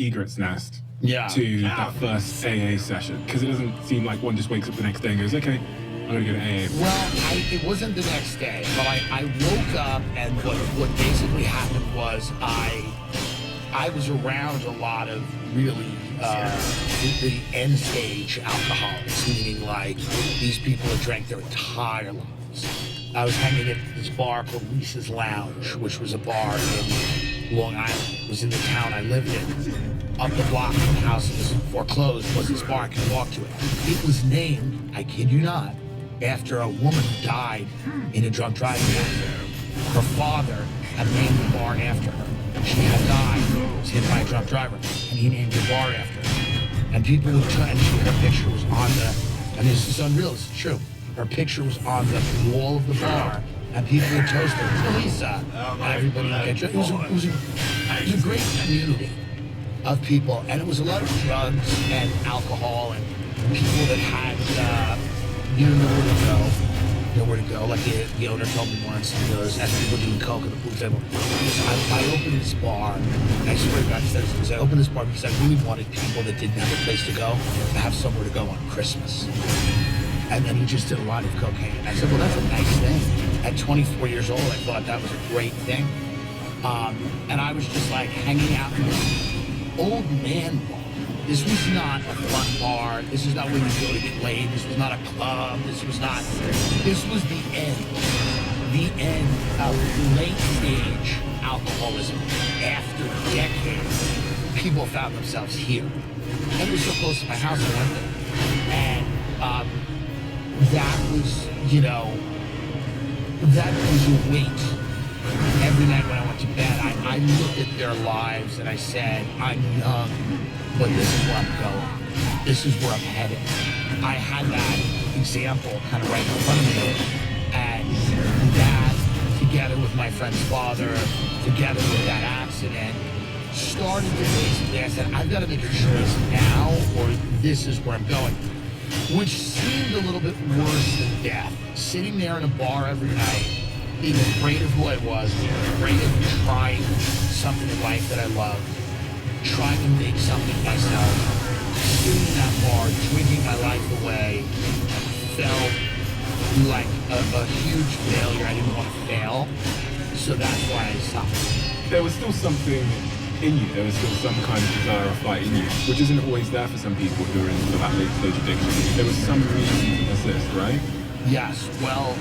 egret's nest Yeah. to that first AA session? Because it doesn't seem like one just wakes up the next day and goes, okay, I'm gonna go to AA. Well, it wasn't the next day, but I woke up, and what basically happened was I was around a lot of really the end stage alcoholics, meaning like these people that drank their entire lives. I was hanging at this bar called Lisa's Lounge, which was a bar in Long Island. It was in the town I lived in. Up the block from the house that was foreclosed was this bar. I could walk to it. It was named, I kid you not, after a woman who died in a drunk driving accident. Her father had named the bar after her. She had died, was hit by a drunk driver, and he named the bar after her. And people would try, and her picture was on the, and this is unreal, this is true. Her picture was on the wall of the bar, and people would toast her, Lisa, and everybody would get drunk. It was a great community of people, and it was a lot of drugs and alcohol and people that had nowhere to go. Like the owner told me once, he goes, as people doing coke at the pool table, I opened this bar, and I swear to God, he said this, I opened this bar because I really wanted people that didn't have a place to go to have somewhere to go on Christmas. And then he just did a lot of cocaine. And I said, well, that's a nice thing. At 24 years old, I thought that was a great thing. And I was just like hanging out in this old man bar. This was not a fun bar. This is not where you go to get laid. This was not a club. This was the end of late stage alcoholism. After decades, people found themselves here. And it was so close to my house, I went there. And that was, that was a weight. Every night when I went to bed, I looked at their lives and I said, I'm young, but this is where I'm going. This is where I'm headed. I had that example kind of right in front of me, and that, together with my friend's father, together with that accident, started to basically, I said, I've got to make a choice now, or this is where I'm going. Which seemed a little bit worse than death. Sitting there in a bar every night, being afraid of who I was, being afraid of trying something in life that I loved, trying to make something myself, sitting in that bar, drinking my life away, felt like a huge failure. I didn't want to fail, so that's why I stopped. There was still something in you, there was still some kind of desire or fight in you, which isn't always there for some people who are in sort of that late stage addiction. There was some reason to persist, right? Yes, well,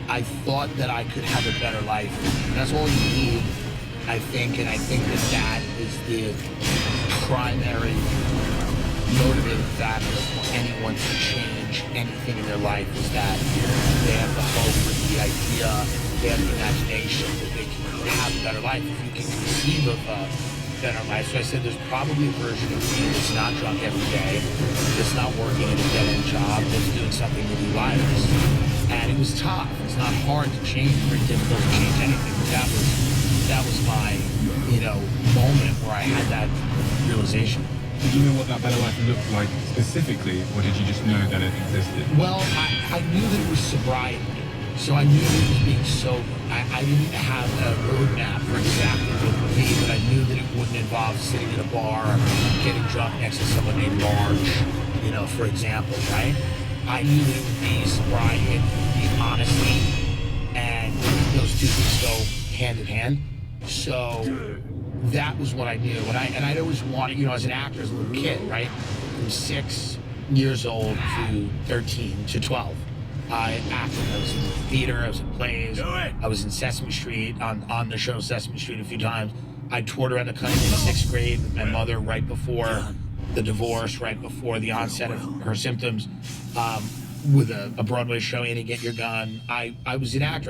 I thought that I could have a better life. That's all you need, I think, and I think that is the primary motivating factor for anyone to change anything in their life, is that they have the hope or the idea, they have the imagination that they can have a better life. If you can conceive of a better life. So I said there's probably a version of me that's not drunk every day, that's not working at a dead-end job, that's doing something that he likes. And it was tough. It's not hard to change, very difficult to change anything. But that was my, moment where I had that realization. Did you know what that better life looked like specifically, or did you just know that it existed? Well, I knew that it was sobriety. So I knew it was being sober. I didn't have a roadmap for exactly what it would be, but I knew that it wouldn't involve sitting in a bar, getting drunk next to someone named Marge, for example, right? I knew that it would be sobriety, it would be honesty, and those two things go hand in hand. So that was what I knew. And I'd always wanted, as an actor, as a little kid, right? From 6 years old to 13 to 12. I acted. I was in the theater, I was in plays, I was in Sesame Street, on the show Sesame Street a few times. I toured around the country in 6th grade with my mother right before the divorce, right before the onset of her symptoms, with a Broadway show, Annie Get Your Gun. I was an actor.